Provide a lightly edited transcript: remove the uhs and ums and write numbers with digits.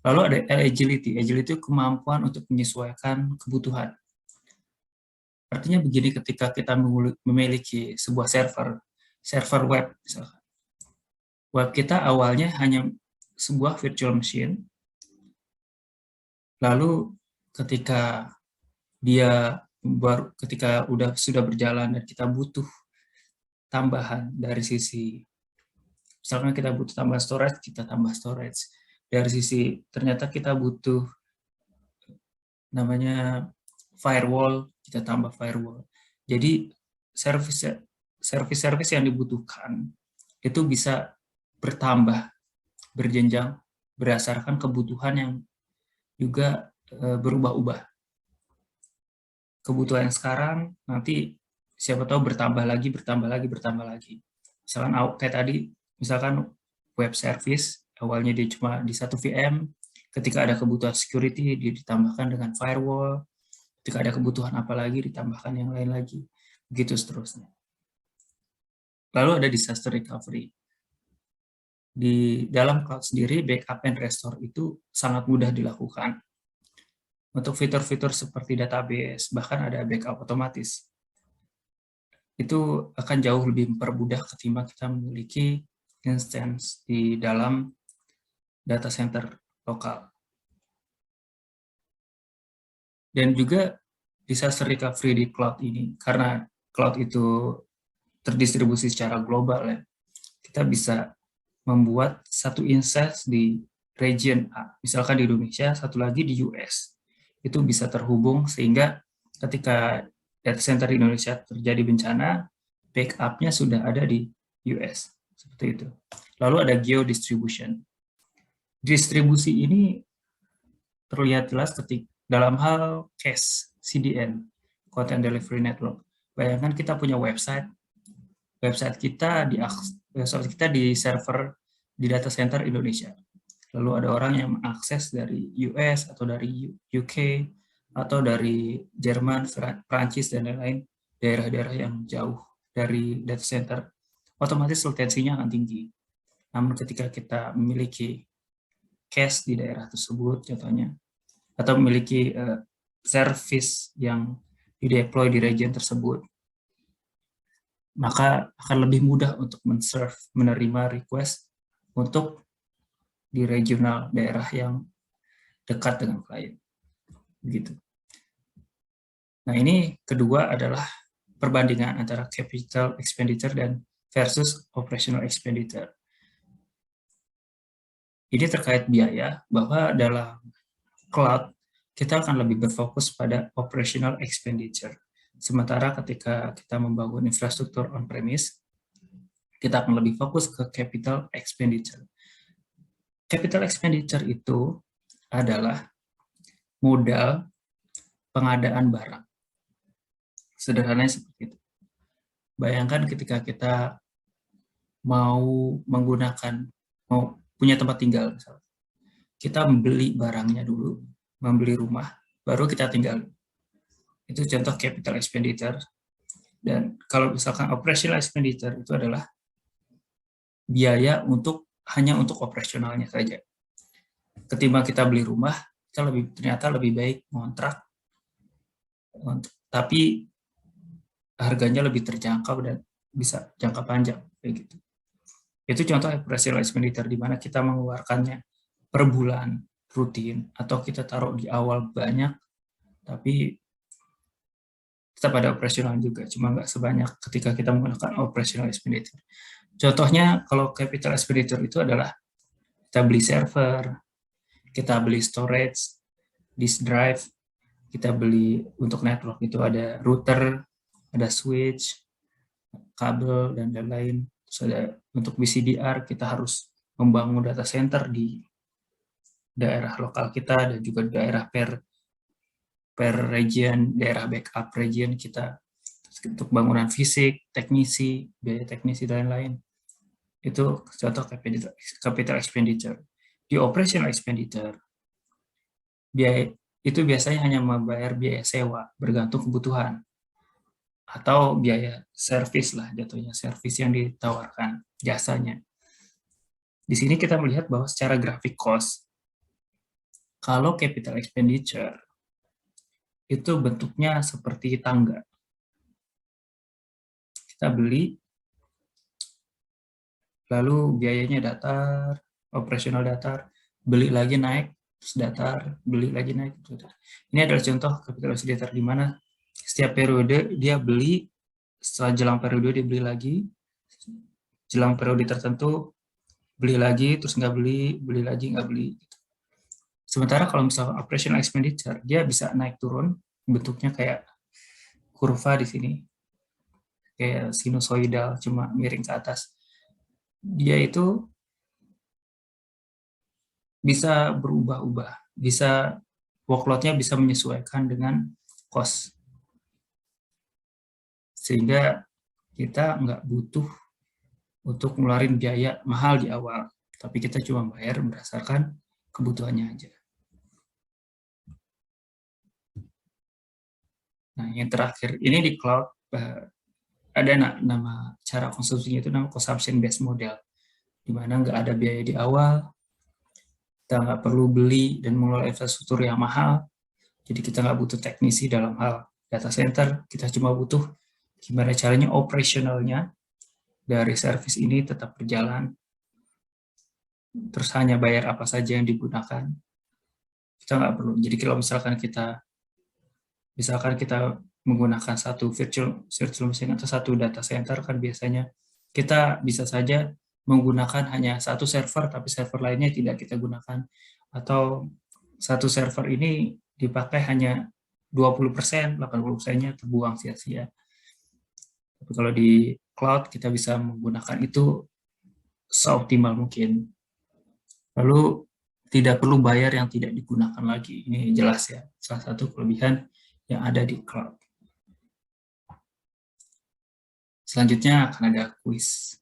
Lalu ada agility. Agility itu kemampuan untuk menyesuaikan kebutuhan. Artinya begini, ketika kita memiliki sebuah server web misalkan. Web kita awalnya hanya sebuah virtual machine, lalu ketika ketika sudah berjalan dan kita butuh tambahan dari sisi, misalkan kita butuh tambah storage, kita tambah storage. Dari sisi ternyata kita butuh namanya firewall, kita tambah firewall. Jadi service yang dibutuhkan itu bisa bertambah, berjenjang berdasarkan kebutuhan yang juga berubah-ubah. Kebutuhan yang sekarang nanti siapa tahu bertambah lagi. Misalkan kayak tadi, misalkan web service awalnya dia cuma di satu VM, ketika ada kebutuhan security dia ditambahkan dengan firewall, ketika ada kebutuhan apa lagi ditambahkan yang lain lagi, begitu seterusnya. Lalu ada disaster recovery. Di dalam cloud sendiri, backup and restore itu sangat mudah dilakukan. Untuk fitur-fitur seperti database, bahkan ada backup otomatis. Itu akan jauh lebih mempermudah ketimbang kita memiliki instance di dalam data center lokal. Dan juga disaster recovery di cloud ini, karena cloud itu terdistribusi secara global ya, kita bisa membuat satu instance di region A, misalkan di Indonesia, satu lagi di US. Itu bisa terhubung sehingga ketika data center di Indonesia terjadi bencana, backup-nya sudah ada di US. Seperti itu. Lalu ada geo distribution. Distribusi ini terlihat jelas ketika dalam hal CAS, CDN, Content Delivery Network. Bayangkan kita punya website kita di server di data center Indonesia. Lalu ada orang yang mengakses dari US atau dari UK atau dari Jerman, Prancis, dan lain-lain, daerah-daerah yang jauh dari data center, otomatis latensinya akan tinggi. Namun ketika kita memiliki cache di daerah tersebut, contohnya, atau memiliki service yang di-deploy di region tersebut, maka akan lebih mudah untuk menerima request untuk di regional daerah yang dekat dengan klien. Begitu. Nah, ini kedua adalah perbandingan antara capital expenditure dan versus operational expenditure. Ini terkait biaya, bahwa dalam cloud kita akan lebih berfokus pada operational expenditure. Sementara ketika kita membangun infrastruktur on-premise, kita akan lebih fokus ke capital expenditure. Capital expenditure itu adalah modal pengadaan barang. Sederhananya seperti itu. Bayangkan ketika kita mau punya tempat tinggal, misalnya. Kita membeli barangnya dulu, membeli rumah, baru kita tinggal. Itu contoh capital expenditure. Dan kalau misalkan operational expenditure itu adalah biaya hanya untuk operasionalnya saja. Ketimbang kita beli rumah, kita ternyata lebih baik ngontrak, tapi harganya lebih terjangkau dan bisa jangka panjang, kayak gitu. Itu contoh operational expenditure di mana kita mengeluarkannya per bulan rutin, atau kita taruh di awal banyak, tapi tetap ada operasional juga, cuma nggak sebanyak ketika kita menggunakan operational expenditure. Contohnya kalau capital expenditure itu adalah kita beli server, kita beli storage, disk drive, kita beli untuk network itu ada router, ada switch, kabel, dan lain-lain. Terus ada untuk BCDR, kita harus membangun data center di daerah lokal kita dan juga daerah per region, daerah backup region kita, untuk bangunan fisik, teknisi, biaya teknisi, dan lain-lain. Itu contoh capital expenditure. Di operational expenditure, biaya itu biasanya hanya membayar biaya sewa, bergantung kebutuhan, atau biaya service lah jatuhnya, service yang ditawarkan, jasanya. Di sini kita melihat bahwa secara grafik cost, Kalau capital expenditure itu bentuknya seperti tangga. Kita beli, lalu biayanya datar, operasional datar, beli lagi naik, terus datar, beli lagi naik. Ini adalah contoh capital expenditure di mana setiap periode dia beli, setelah jelang periode dia beli lagi, jelang periode tertentu beli lagi, terus nggak beli, beli lagi, nggak beli. Sementara kalau misalnya operational expenditure, dia bisa naik turun, bentuknya kayak kurva di sini, kayak sinusoidal, cuma miring ke atas. Dia itu bisa berubah-ubah, bisa workload-nya bisa menyesuaikan dengan cost. Sehingga kita nggak butuh untuk ngeluarin biaya mahal di awal, tapi kita cuma bayar berdasarkan kebutuhannya aja. Nah, yang terakhir, ini di cloud ada nama cara konsumsinya itu nama consumption based model, di mana nggak ada biaya di awal, kita nggak perlu beli dan mengelola infrastruktur yang mahal, jadi kita nggak butuh teknisi dalam hal data center, kita cuma butuh gimana caranya operasionalnya dari service ini tetap berjalan, terus hanya bayar apa saja yang digunakan, kita nggak perlu. Jadi kalau misalkan kita menggunakan satu virtual machine atau satu data center, kan biasanya kita bisa saja menggunakan hanya satu server, tapi server lainnya tidak kita gunakan. Atau satu server ini dipakai hanya 20%, 80%-nya terbuang sia-sia. Tapi kalau di cloud, kita bisa menggunakan itu seoptimal mungkin. Lalu tidak perlu bayar yang tidak digunakan lagi. Ini jelas ya, salah satu kelebihan yang ada di cloud. Selanjutnya akan ada kuis.